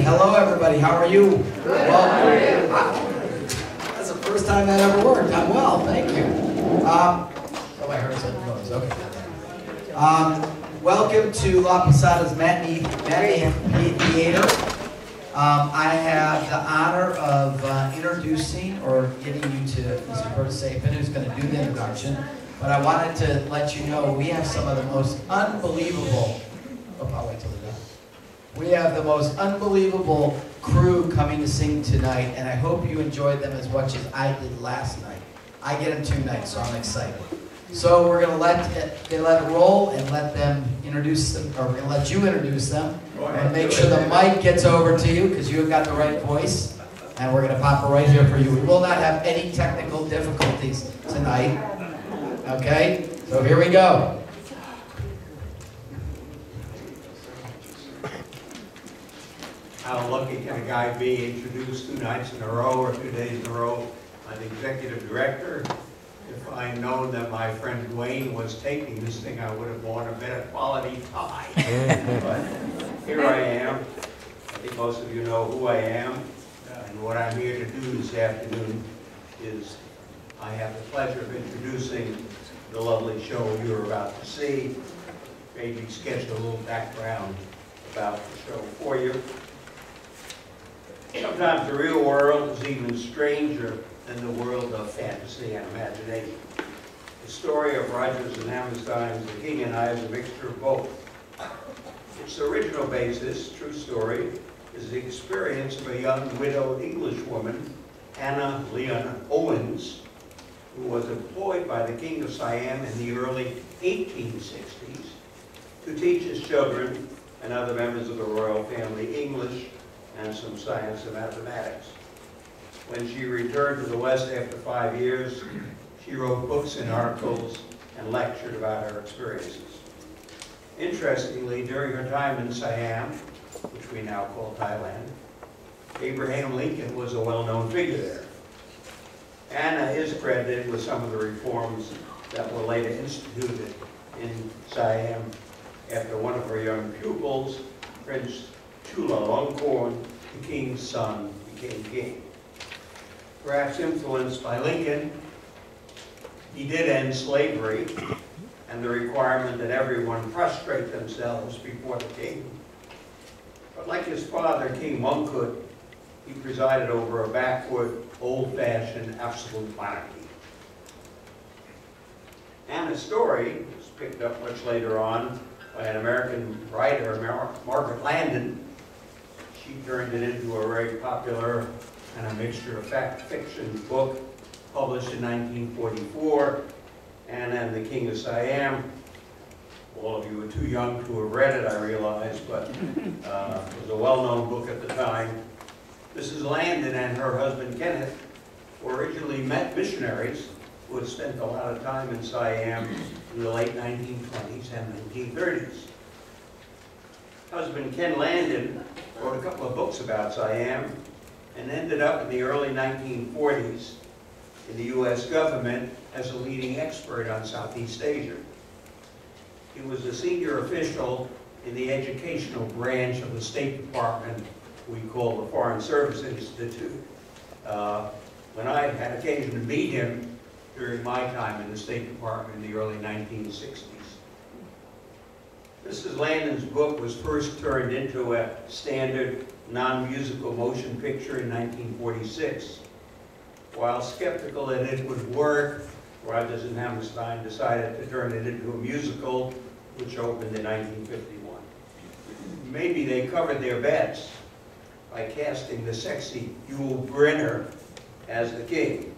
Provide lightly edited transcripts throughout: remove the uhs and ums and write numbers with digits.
Hello, everybody. How are you? Good. That's the first time that ever worked. I'm well, thank you. Oh, I heard something noise. Okay. Welcome to La Posada's Matinee Theater. I have the honor of introducing or getting you to Mr. Bert Sapin, who's going to do the introduction. But I wanted to let you know we have some of the most unbelievable. I'll wait till they're done. We have the most unbelievable crew coming to sing tonight, and I hope you enjoyed them as much as I did last night. I get them 2 nights, so I'm excited. So we're going to let it roll and let them introduce them, or we're going to let you introduce them, and make sure the mic gets over to you because you've got the right voice, and we're going to pop it right here for you. We will not have any technical difficulties tonight. Okay? So here we go. How lucky can a guy be introduced 2 nights in a row or 2 days in a row? I'm the executive director. If I'd known that my friend Dwayne was taping this thing, I would have worn a better quality tie. But here I am. I think most of you know who I am. And what I'm here to do this afternoon is I have the pleasure of introducing the lovely show you're about to see. Maybe sketch a little background about the show for you. Sometimes the real world is even stranger than the world of fantasy and imagination. The story of Rodgers and Hammerstein's The King and I is a mixture of both. Its original basis, true story, is the experience of a young widowed Englishwoman, Anna Leon Owens, who was employed by the King of Siam in the early 1860s to teach his children and other members of the royal family English and some science and mathematics. When she returned to the West after 5 years, she wrote books and articles and lectured about her experiences. Interestingly, during her time in Siam, which we now call Thailand, Abraham Lincoln was a well-known figure there. Anna is credited with some of the reforms that were later instituted in Siam after one of her young pupils, Prince Chulalongkorn, the king's son, became king. Perhaps influenced by Lincoln, he did end slavery and the requirement that everyone prostrate themselves before the king. But like his father, King Mongkut, he presided over a backward, old-fashioned, absolute monarchy. Anna's story was picked up much later on by an American writer, Margaret Landon. She turned it into a very popular and a mixture of fact fiction book published in 1944, Anna and the King of Siam. All of you are too young to have read it, I realize, but it was a well-known book at the time. Mrs. Landon and her husband Kenneth were originally missionaries who had spent a lot of time in Siam in the late 1920s and 1930s. Husband Ken Landon wrote a couple of books about Siam and ended up in the early 1940s in the U.S. government as a leading expert on Southeast Asia. He was a senior official in the educational branch of the State Department we call the Foreign Service Institute. When I had occasion to meet him during my time in the State Department in the early 1960s. Mrs. Landon's book was first turned into a standard non-musical motion picture in 1946. While skeptical that it would work, Rodgers and Hammerstein decided to turn it into a musical, which opened in 1951. Maybe they covered their bets by casting the sexy Yul Brynner as the king.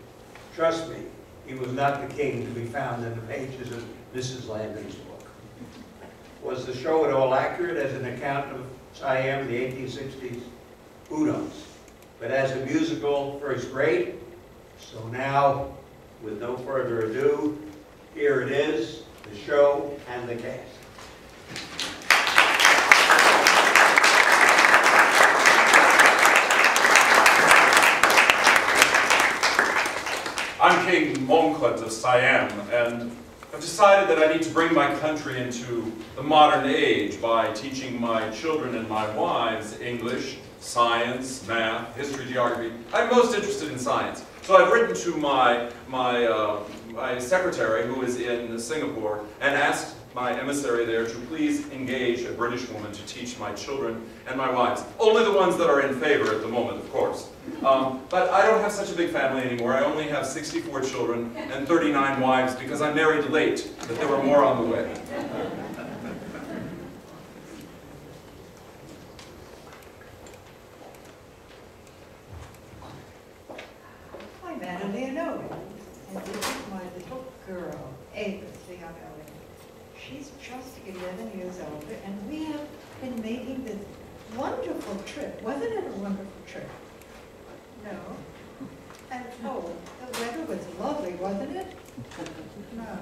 Trust me, he was not the king to be found in the pages of Mrs. Landon's book. Was the show at all accurate as an account of Siam in the 1860s? Who knows? But as a musical, first rate. So now, with no further ado, here it is, the show and the cast. I'm King Mongkut of Siam, and I've decided that I need to bring my country into the modern age by teaching my children and my wives English, science, math, history, geography. I'm most interested in science. So I've written to my secretary, who is in Singapore, and asked my emissary there to please engage a British woman to teach my children and my wives. Only the ones that are in favor at the moment, of course. But I don't have such a big family anymore. I only have 64 children and 39 wives because I married late, but there were more on the way. Hi, Madam Leonora. And this is my little girl, Ava, the young Ellen. She's just 11 years old, and we have been making this wonderful trip. Wasn't it a wonderful trip? No. And oh, the weather was lovely, wasn't it? No.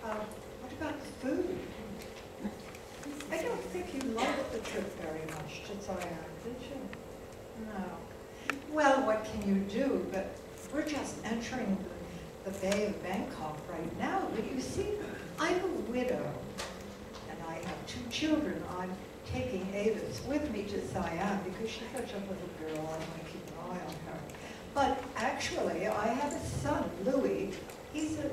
What about the food? I don't think you liked the trip very much to Siam, did you? No. Well, what can you do? But we're just entering the Bay of Bangkok right now. But you see, I'm a widow, and I have 2 children. I'm taking Avis with me to Siam because she's such a little girl. I want to keep an eye on her. But actually, I have a son, Louis. He's a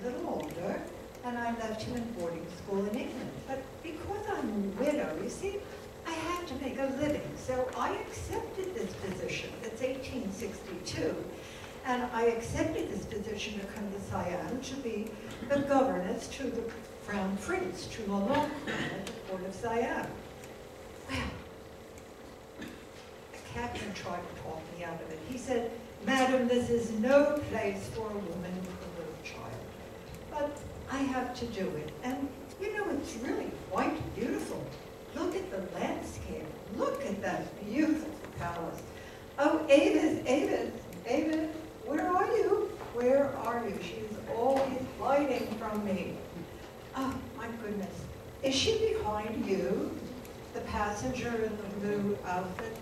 little older, and I left him in boarding school in England. But because I'm a widow, you see, I have to make a living. So I accepted this position. It's 1862. And I accepted this position to come to Siam to be the governess to the Crown Prince, to Chulalongkorn at the court of Siam. Well, the captain tried to talk me out of it. He said, "Madam, this is no place for a woman with a little child." But I have to do it. And you know, it's really quite beautiful. Look at the landscape. Look at that beautiful palace. Oh, Avis, where are you? Where are you? She's always hiding from me. Oh, my goodness. Is she behind you? The passenger in the blue outfit?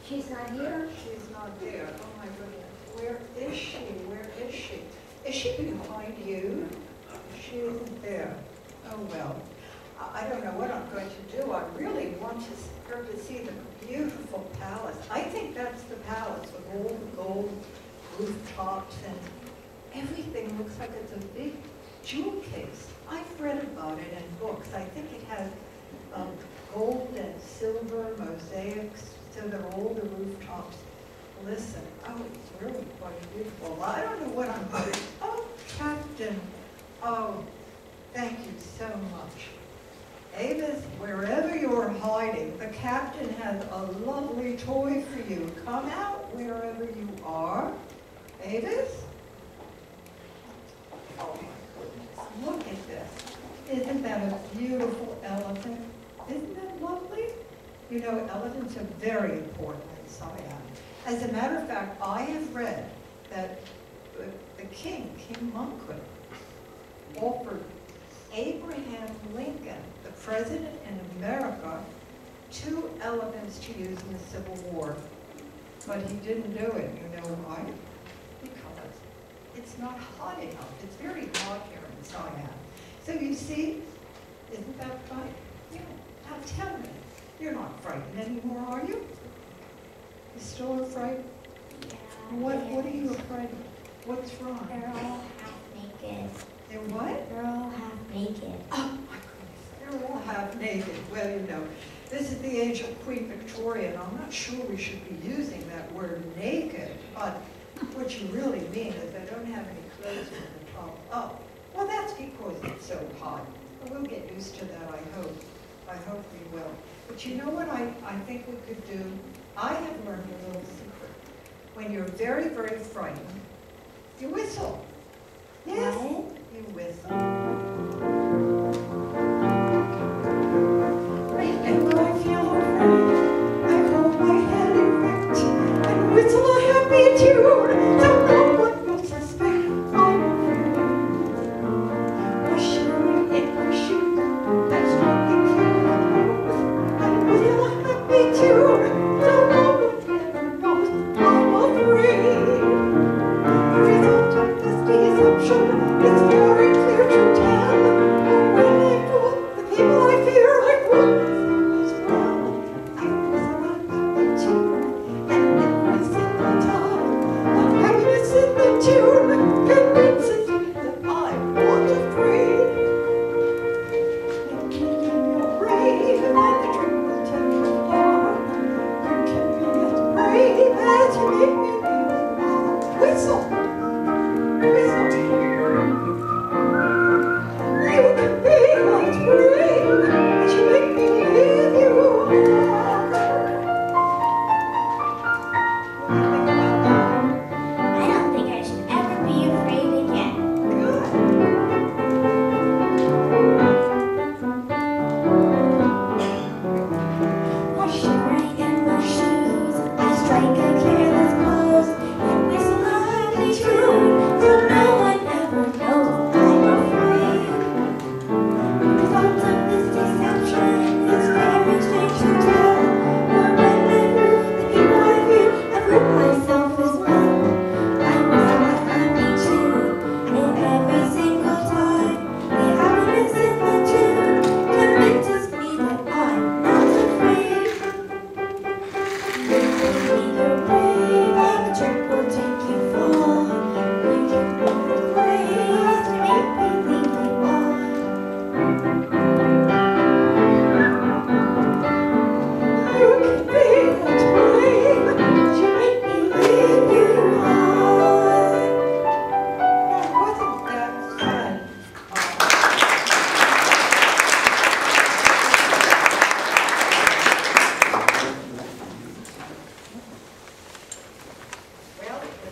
She's not here. She's not there. Oh, my goodness. Where is she? Where is she? Is she behind you? She isn't there. Oh, well. I don't know what I'm going to do. I really want her to see the beautiful palace. I think that's the palace with all the gold rooftops and everything looks like it's a big jewel case. I've read about it in books. I think it has gold and silver mosaics so that all the rooftops glisten. Oh, it's really quite beautiful. I don't know what I'm going to do. Oh, Captain. Oh, thank you so much. Avis, wherever you're hiding, the captain has a lovely toy for you. Come out wherever you are. Avis? Oh my goodness, look at this. Isn't that a beautiful elephant? Isn't that lovely? You know, elephants are very important in Siam. As a matter of fact, I have read that the King Mongkut, offered Abraham Lincoln, the president in America, 2 elephants to use in the Civil War. But he didn't do it. You know why? Because it's not hot enough. It's very hot here in Siam. So you see, isn't that fun? Yeah. Now tell me, you're not frightened anymore, are you? You still afraid? Yeah. What are you afraid of? What's wrong? They're all half naked. They're what? They're all half naked. Oh my goodness, they're all half naked. Well, you know, this is the age of Queen Victoria, and I'm not sure we should be using that word naked, but what you really mean is they don't have any clothes from the top up. Well, that's because it's so hot. But we'll get used to that, I hope. I hope we will. But you know what I think we could do? I have learned a little secret. When you're very, very frightened, you whistle. Yes, What? you whistle. And when I feel afraid, I hold my head erect and whistle a happy tune, so no one will suspect I'm afraid. Ushering in my shoes and striking cute and whistle a happy tune, so no one ever knows I'm afraid. The result of this deception is very clear to tell.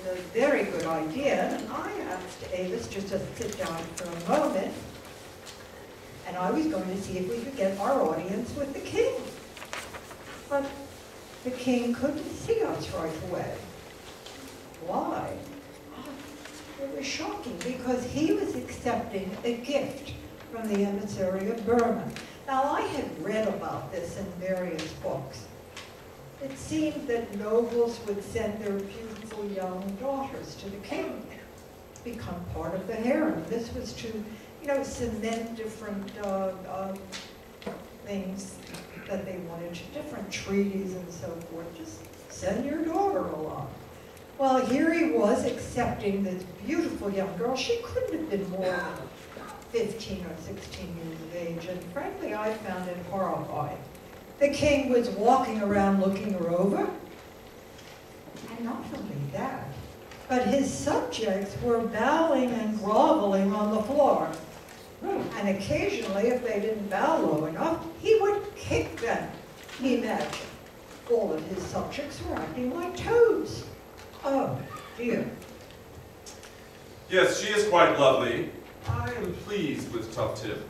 a very good idea, and I asked Avis just to sit down for a moment, and I was going to see if we could get our audience with the king. But the king couldn't see us right away. Why? It was shocking because he was accepting a gift from the emissary of Burma. Now, I had read about this in various books. It seemed that nobles would send their beautiful young daughters to the king, become part of the harem. This was to, cement different things that they wanted, different treaties and so forth. Just send your daughter along. Well, here he was accepting this beautiful young girl. She couldn't have been more than 15 or 16 years of age, and frankly, I found it horrifying. The king was walking around looking her over, and not only that, but his subjects were bowing and groveling on the floor. And occasionally, if they didn't bow low enough, he would kick them. Imagine, all of his subjects were acting like toads. Oh, dear. Yes, she is quite lovely. I am pleased with Tough Tip.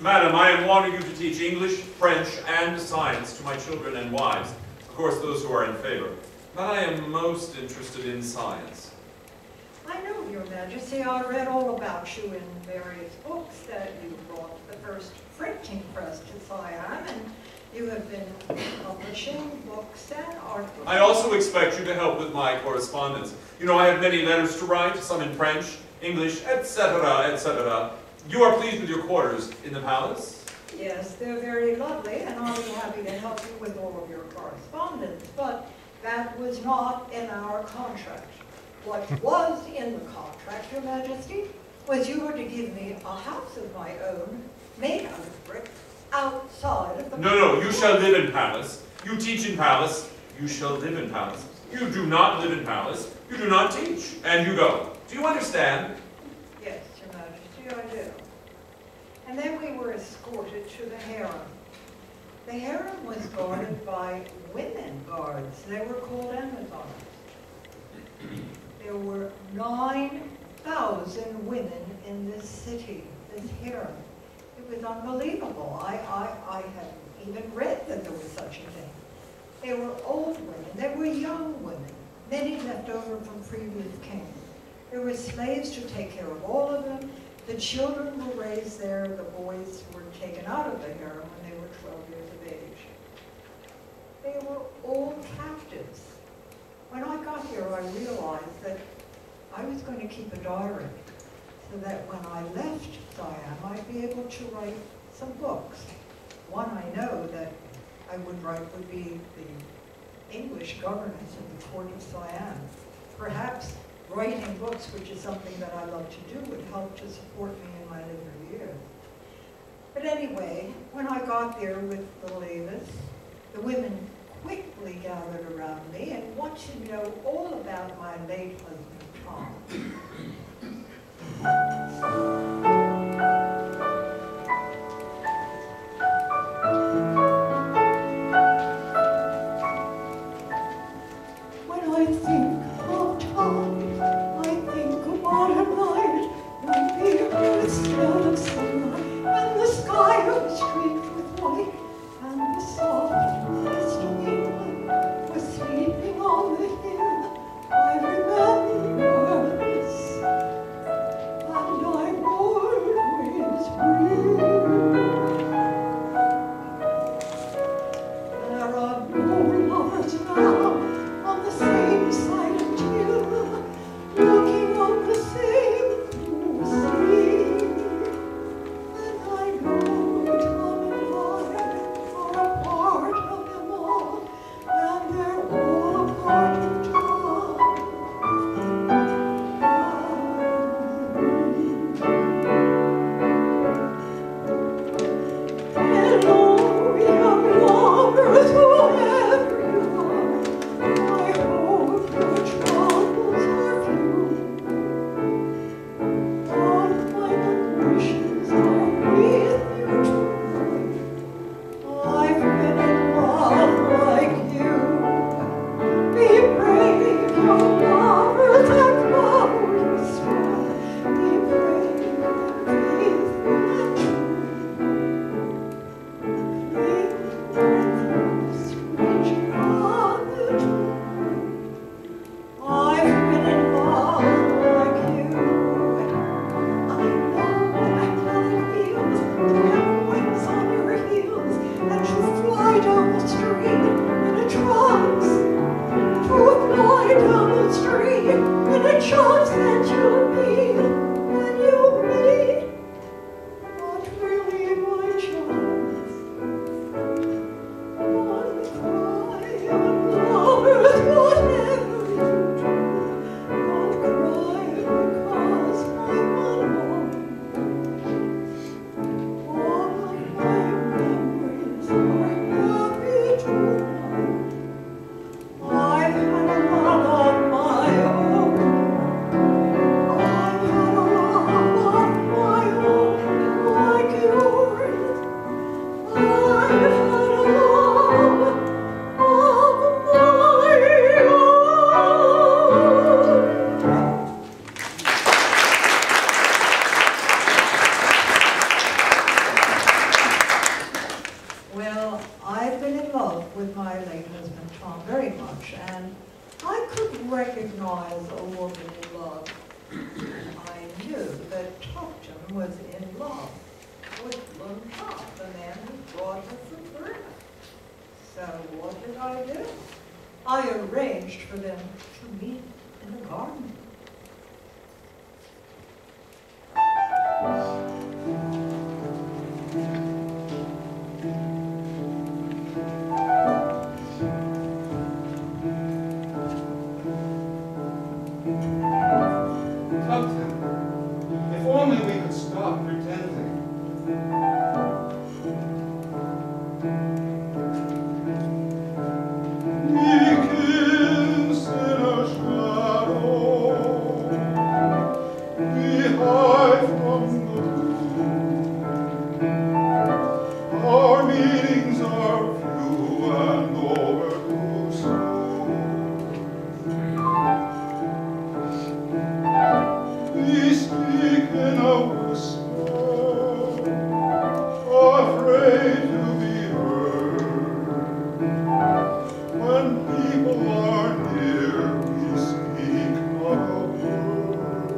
Madam, I am wanting you to teach English, French, and science to my children and wives. Of course, those who are in favor. But I am most interested in science. I know, Your Majesty. I read all about you in various books that you brought the first printing press to Siam, and you have been publishing books and articles. I also expect you to help with my correspondence. You know, I have many letters to write, some in French, English, etc., etc. You are pleased with your quarters in the palace? Yes, they're very lovely, and I'll be happy to help you with all of your correspondence, but that was not in our contract. What was in the contract, Your Majesty, was you were to give me a house of my own, made out of brick, outside of the palace. No, you shall live in palace. You teach in palace. You shall live in palace. You do not live in palace. You do not teach. And you go. Do you understand? Yes, Your Majesty, I do. And then we were escorted to the harem. The harem was guarded by women guards. They were called Amazons. There were 9,000 women in this city, this harem. It was unbelievable. I hadn't even read that there was such a thing. There were old women. There were young women. Many left over from previous kings. There were slaves to take care of all of them. The children were raised there. The boys were taken out of the harem when they were 12 years of age. They were all captives. When I got here, I realized that I was going to keep a diary so that when I left Siam, I'd be able to write some books. One I know that I would write would be the English governance of the court of Siam. Perhaps writing books, which is something that I love to do, would help to support me in my later years. But anyway, when I got there with the Levis, the women quickly gathered around me and wanted to know all about my late husband, Tom. When I think of Tom, I think of what a night when the earth spread of sunlight and the sky was streaked with white and the soft mist wind was sleeping on the hill. I remember this, and I always will. There are no lovers now on the same silent hill, looking on the same blue sea. And I know Tom and I are a part of them all, and they're all a part of Tom. Hello, young lovers, whoever you are. I hope your troubles are few. All my good wishes are with you tonight. I've been in love like you. Be brave, young lovers, and proud strong. Be brave and faithful and true. Cling to strange father tonight. I've been in love like you. I know how it feels to have wings on your heels and to fly down the street in a trance. To fly down the street in a chance that you'll meet when you meet. Not really my chance. One cry, young lovers, whatever you do. Don't cry because I'm alone. All of my memories are happy tonight. I've had a love of my own. I've had a love of my own like yours. I've had a love of my own. Well, I've been in love with my late husband, Tom, very much, and I could recognize a woman in love. I knew that Topton was in love with Lone Top, the man who brought her from birth. So what did I do? I arranged for them to meet in the garden. Tupton, if only we could stop pretending. Beacons in a shadow, we hide from the moon. Our meetings are few and over too soon. We speak in a whisper, afraid to be heard. When people are near, we speak not a word.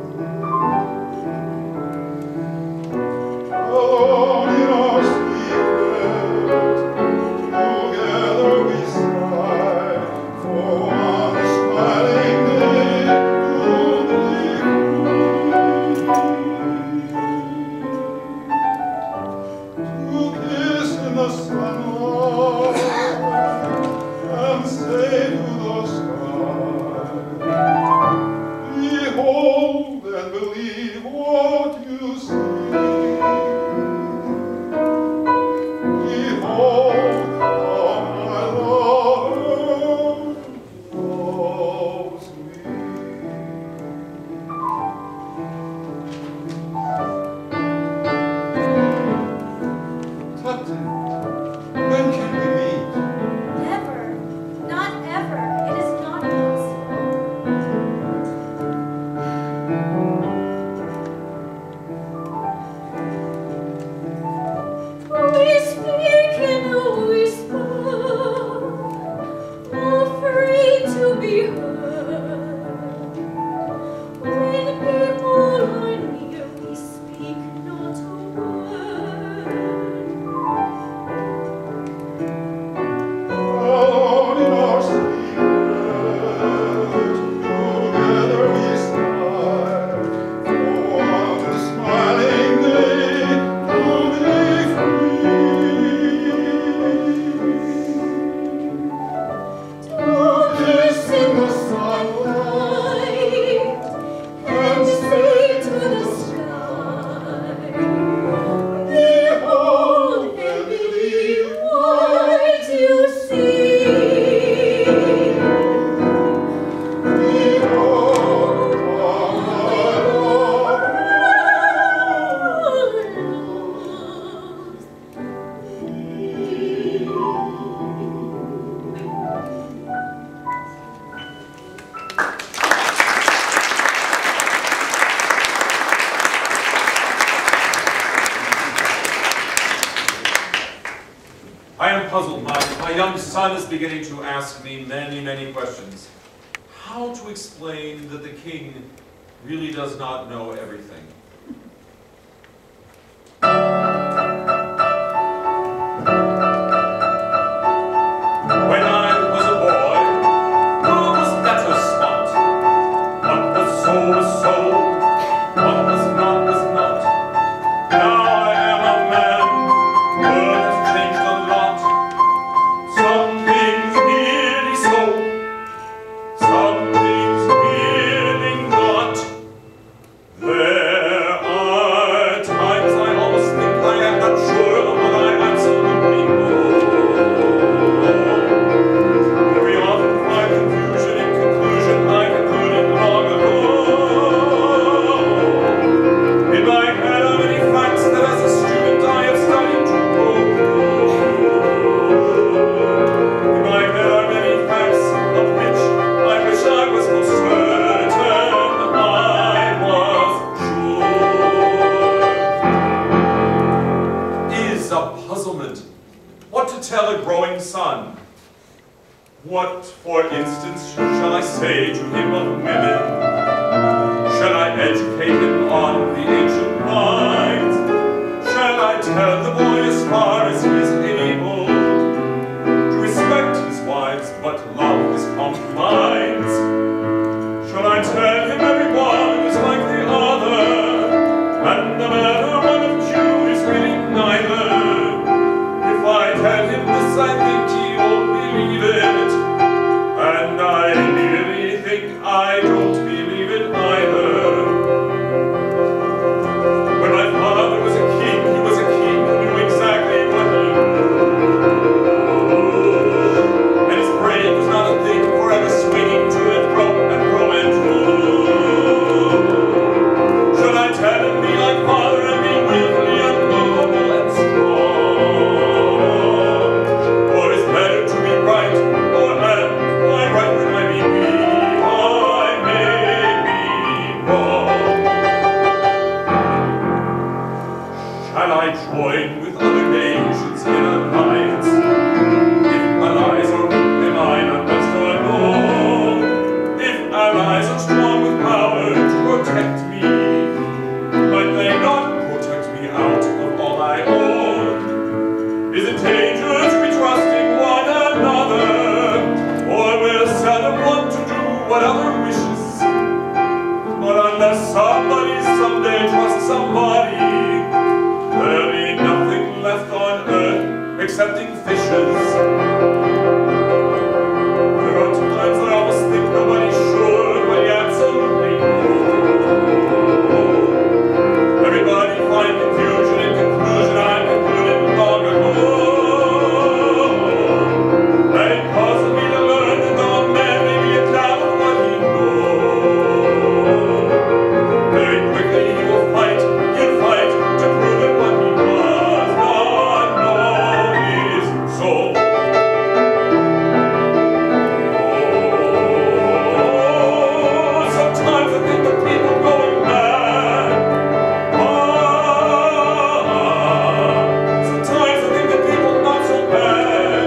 My young son is beginning to ask me many, many questions. How to explain that the king really does not know everything? When I was a boy, what was better spot? What was so was so, what was not was not. Now I am a man, the world has changed a lot. Some things nearly so, some things nearly not. There are times I almost think I am not sure of what I absolutely know. Very often find confusion in conclusion I concluded long ago. In my head are many facts that as a student I have studied to know. In my head are many facts of which I wish I was most certain I was sure. Is a puzzlement. What to tell a growing son? What, for instance, shall I say to him of women? Shall I educate him on the ancient lines? Shall I tell the boy as far as he is able to respect his wives but love his concubines? Shall I tell him everyone is like the other, and no matter one of you is really neither? If I tell him this, I think he won't believe it, and I really think I don't believe it either. When my father was a king, he was a king who knew exactly what he knew, and his brain was not a thing forever swinging to and fro and fro and fro. Should I tell him be like father and be willfully and noble and strong? Or is better to be right, or am I right when I may be wrong? Shall I join with other nations in alliance? If allies are weak, am I not best alone? If allies are strong with power to protect me, might they not protect me out of all I own? Is it dangerous to be trusting one another, or will seldom want to do what other wishes? But unless somebody someday trusts somebody, there'll be nothing left on earth excepting fishes. There are times I almost think nobody's sure what he absolutely knows. Everybody find confusion in conclusion I concluded long ago. And it causes me to learn that no man may be a doubt of what he knows. Very quickly he will fight, he'll fight to prove that what he does not know is so. Sometimes I think the people going mad. Sometimes I think the people not so bad.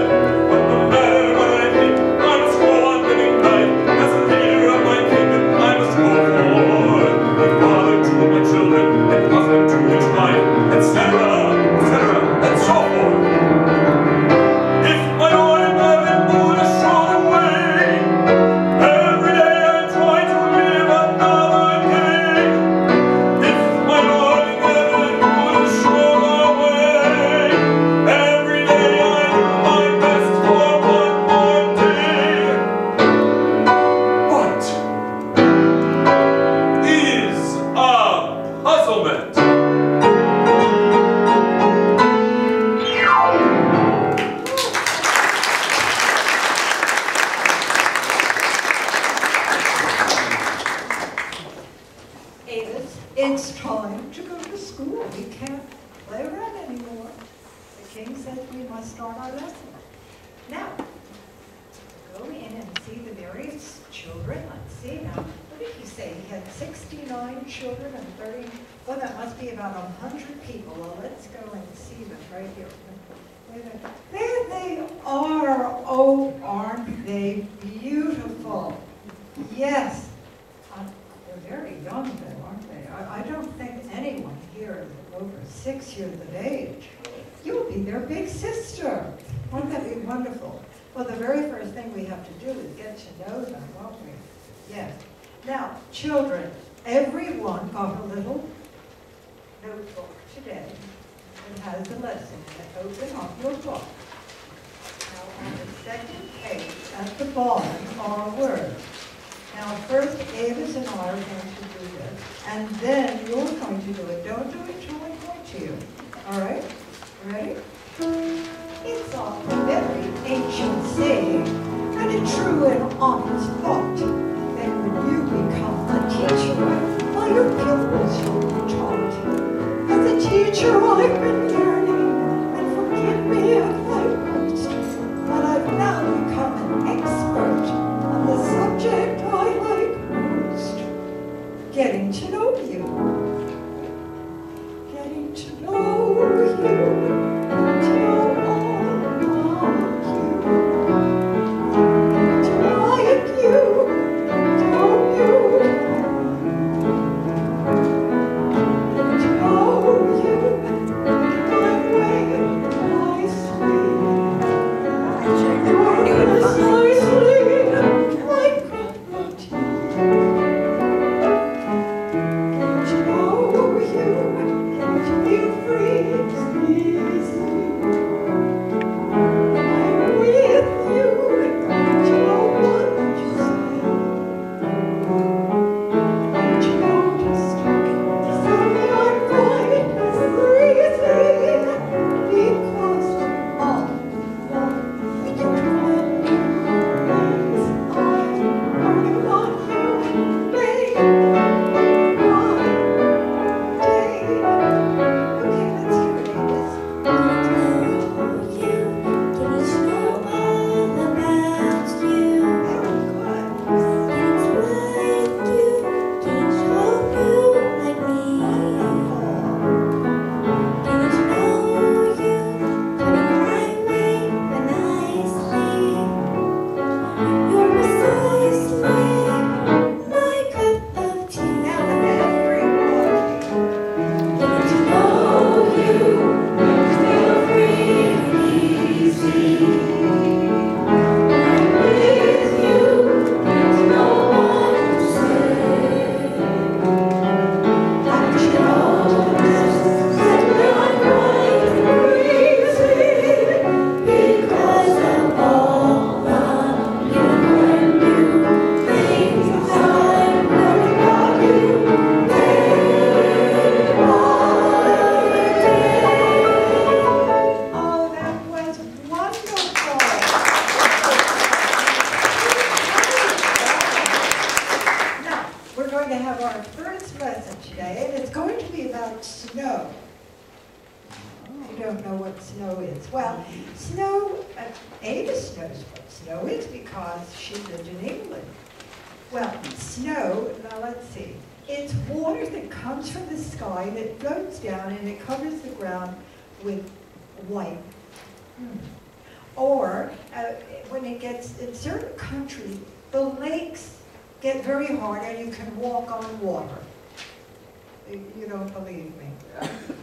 But no matter what I think, I must go on living life. As a leader of my kingdom, I must go forward. A father to my children, and husband to his wife, etc., and so forth. If my Lord in heaven would have shown the way, every day I try to live another day. If my Lord in heaven would have shown the way, every day I do my best for one more day. What is a puzzlement? Avis, it's time to go to school. We can't play around anymore. The king says we must start our lesson. Now, go in and see the various children. Let's see now. What did he say? He had 69 children and 30. Well, that must be about 100 people. Well, let's go and see them right here. There they are. Oh, aren't they beautiful? Yes. They're very young, though, aren't they? I don't think anyone here is over 6 years of age. You'll be their big sister. Won't that be wonderful? Well, the very first thing we have to do is get to know them, won't we? Yes. Now, children, everyone got a little notebook today that has the lesson in it. Open up your book. Now, on the second page, at the bottom, are words. Now, first, Avis and I are going to do this, and then you're going to do it. Don't do it till I point to you. All right? Ready? It's a very ancient saying, and a true and honest thought, that when you become a teacher, all your pupils will be taught. As a teacher, I've been learning, and forgive me if I boast, but I've now become an expert on the subject I like most. Getting to know you. Getting to know you. In certain countries, the lakes get very hard and you can walk on water. You don't believe me?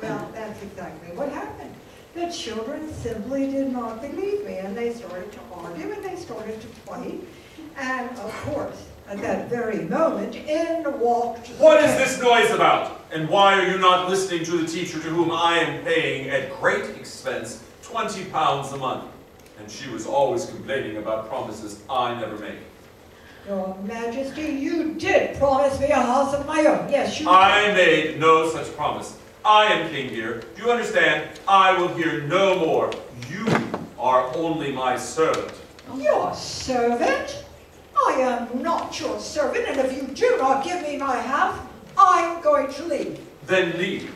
Well, that's exactly what happened. The children simply did not believe me, and they started to argue and they started to fight. And of course, at that very moment, in walked... What is this noise about? And why are you not listening to the teacher to whom I am paying at great expense £20 a month? And she was always complaining about promises I never made. Your Majesty, you did promise me a house of my own. Yes, you did. I made no such promise. I am king here. Do you understand? I will hear no more. You are only my servant. Your servant? I am not your servant, and if you do not give me my half, I'm going to leave. Then leave.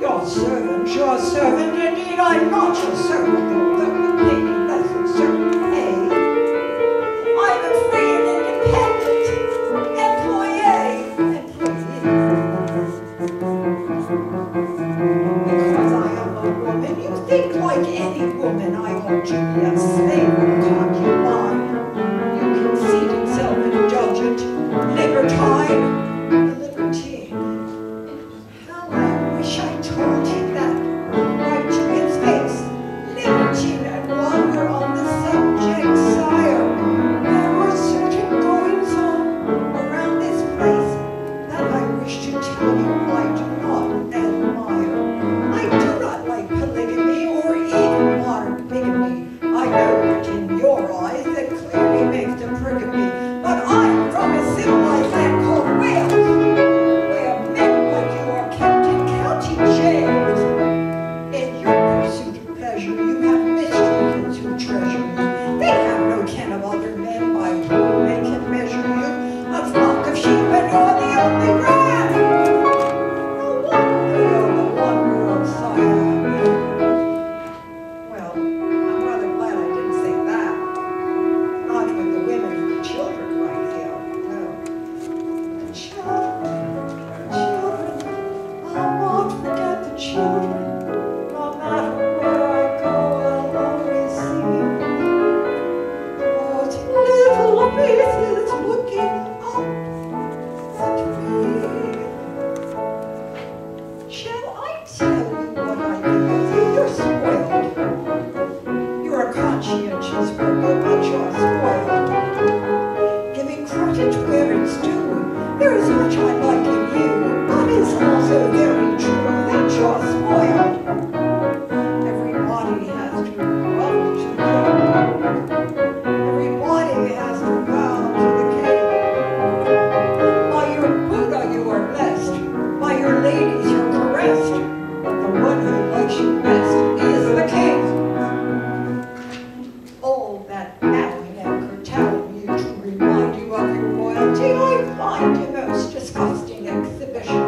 Your servant, indeed, I'm not your servant, although the lady blessed servant pay. I'm a free and independent employee. There is much I like in you, but it's also very true that you're spoiled. Everybody has to run to the king. Everybody has to bow to the king. By your Buddha you are blessed, by your ladies you're caressed, but the one who likes you best is the king. All that bowing and curtailing you to remind you of your royalty, I find a most disgusting exhibition.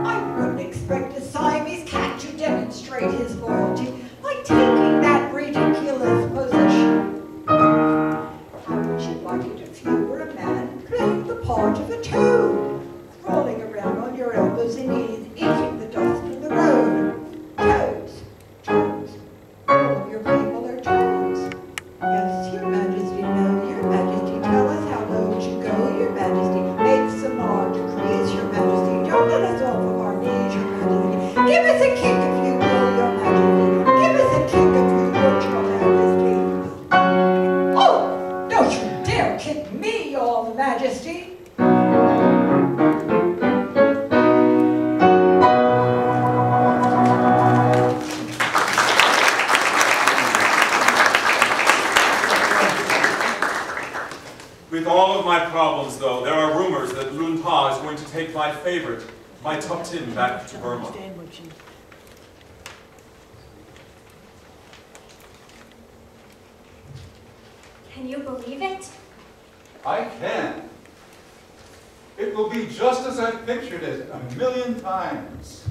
I wouldn't expect a Siamese cat to demonstrate his loyalty by taking that ridiculous position. How would you like it if you were a man playing the part of a toad, rolling around on your elbows and knees, eating the dust of the road? Toads, toads. All of your people are toads. Yes, your majesty, no, your majesty, tell us how low to go, your majesty. Make some more decrees, your majesty. Don't let us off of our knees, your majesty. Give us a kick if you will, your majesty. Give us a kick if you would, your majesty. Oh, don't you dare kick me, your majesty. With all of my problems, though, there are rumors that Lun Pa is going to take my favorite, my Tup Tin, back to Burma. Can you believe it? I can. It will be just as I've pictured it 1,000,000 times.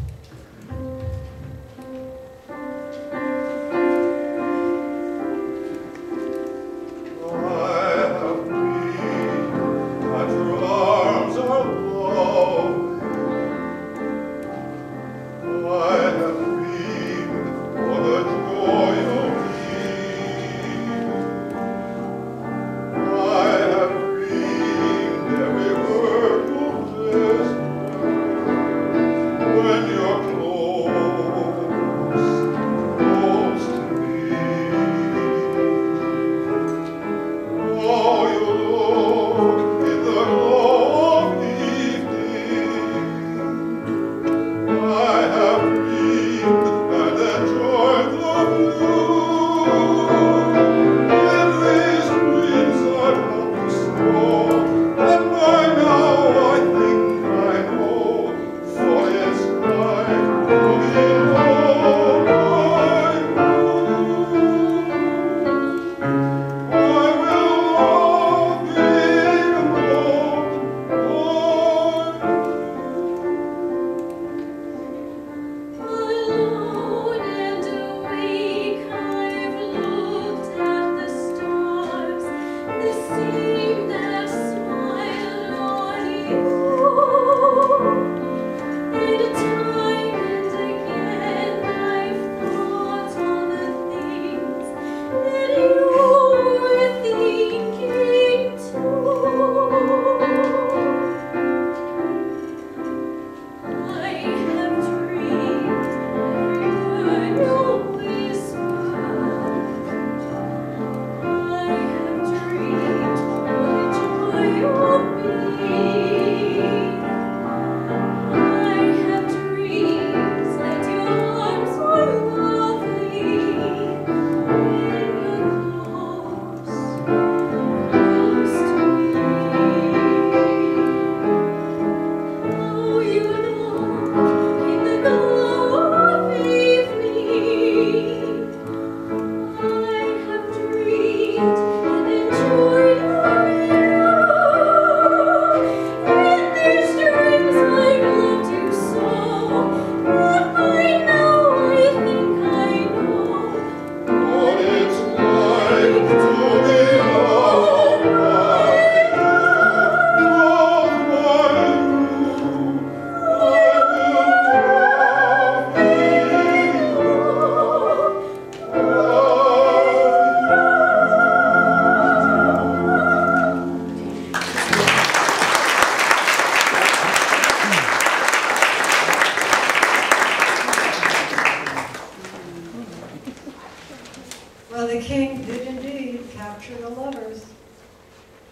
king did indeed capture the lovers,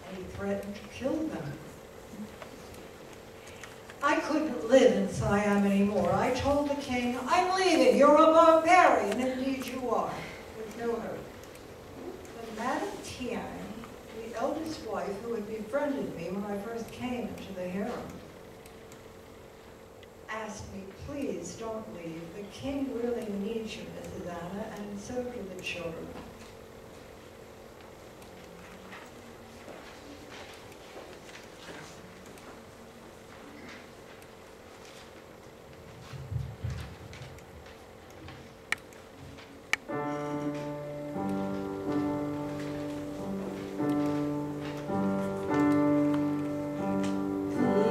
and he threatened to kill them I couldn't live in Siam anymore. I told the king, I'm leaving. You're a barbarian. Indeed you are. With no hope. But Madame Tiang, the eldest wife who had befriended me when I first came into the harem, asked me, please don't leave. The king really needs you, Mrs. Anna, and so do the children.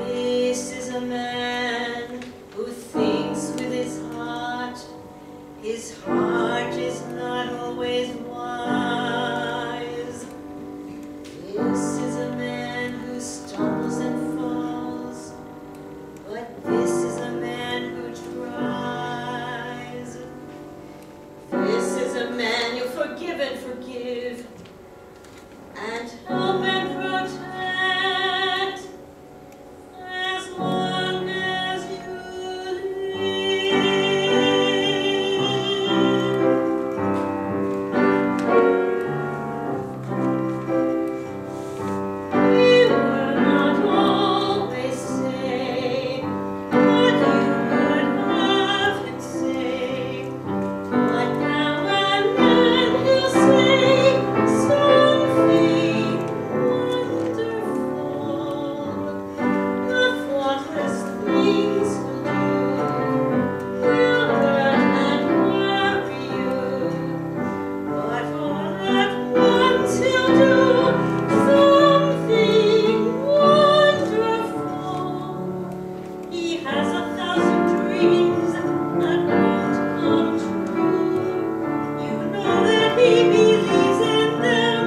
This is a man who thinks with his heart. His heart is not always wise. This is a man who stumbles and falls. But this is a man who tries. This is a man you forgive and forgive, and help and protect, as long as you live. He will not always say what you would have him say, but now and then he'll say something wonderful. The thoughtless things he'll do will hurt and worry you, but all at once he'll do something wonderful. He has 1,000 dreams that won't come true. You know that he believes in them,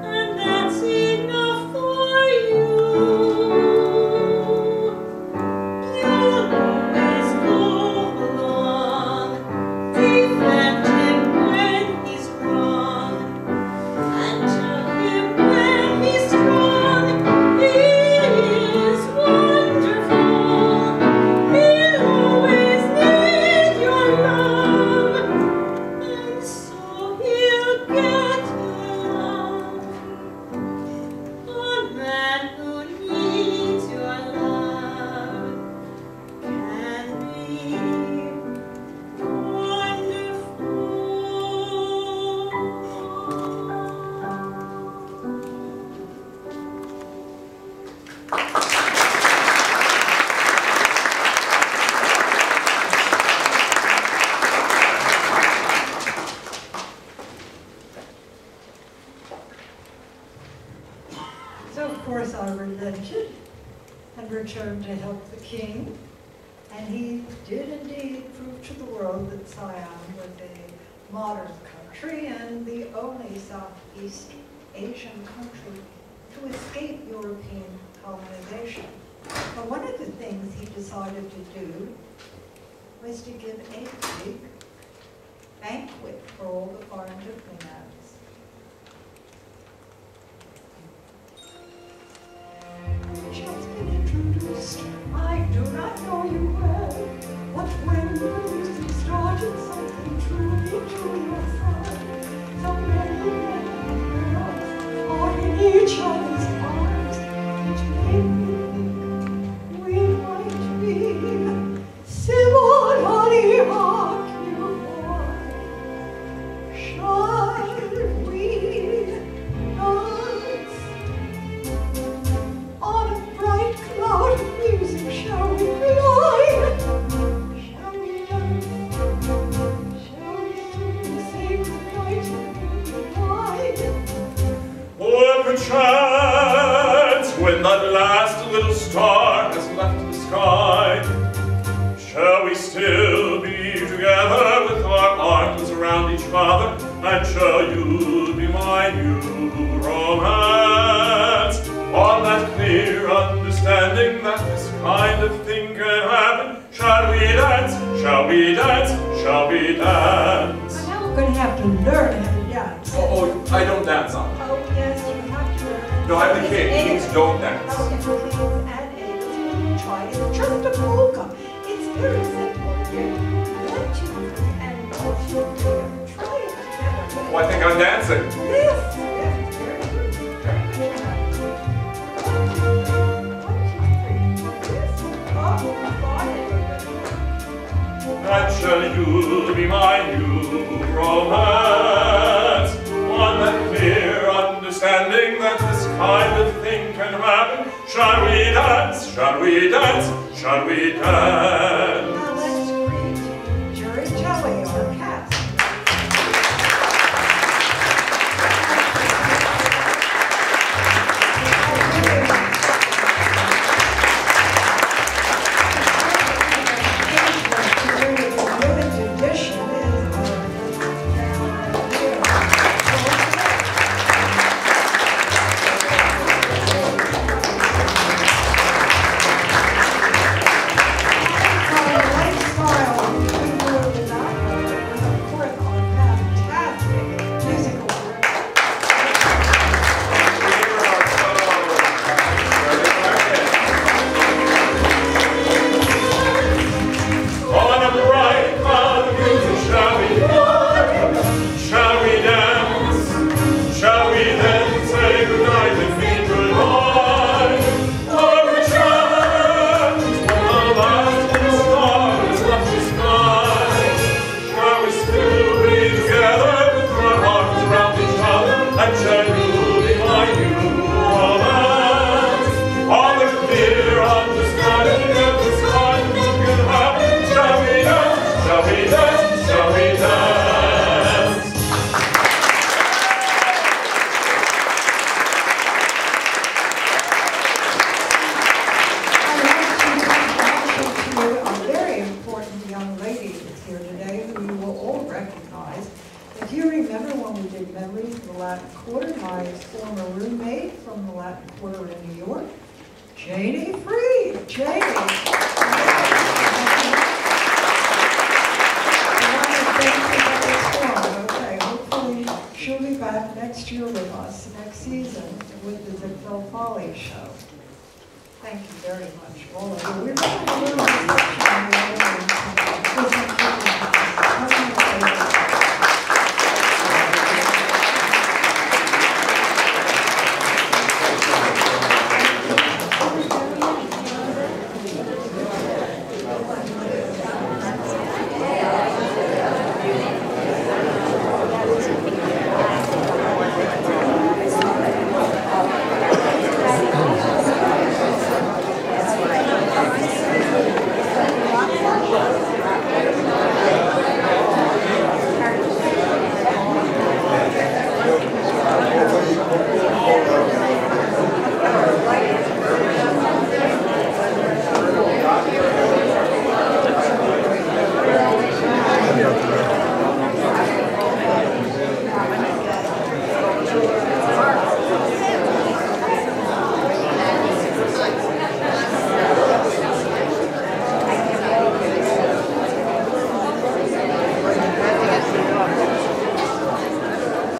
and that's enough for you. You'll always go along, defend him when he's wrong, and tell him when he's strong. He is wonderful. He'll always need your love, and so he'll get along. A man who needs your love can be So of course I relented and returned to help the king, and he did indeed prove to the world that Siam was a modern country and the only Southeast Asian country to escape European colonization. But one of the things he decided to do was to give a big banquet for all the foreign diplomats. Just been introduced. I do not know you well, but when the music started, something truly, truly fun. So many girls are in each other's arms, which made me think we might be similarly occupied. Shall we dance? On a bright cloud of music, shall we glide? Shall we dance? Shall we sing the sacred night and divide? Or perchance, when that last little star has left the sky, shall we still be together with our arms around each other, and shall you be my new romance? On that clear understanding that this kind of thing can happen, shall we dance? Shall we dance? Shall we dance? Well, now we're going to have to learn how to dance. Oh, I don't dance on. Oh, yes, you have to learn. No, I'm the king. Kings don't dance. Oh, if kings and angels will try to I think I'm dancing. Yes, yes, very good. And shall you be my new romance? One that clear understanding that this kind of thing can happen. Shall we dance? Shall we dance? Shall we dance? Now let's greet Jerry Jelly, our cat. Next year with us, next season, with the Ziegfeld Folly Show. Thank you very much, all of you. We're going to do a little reception.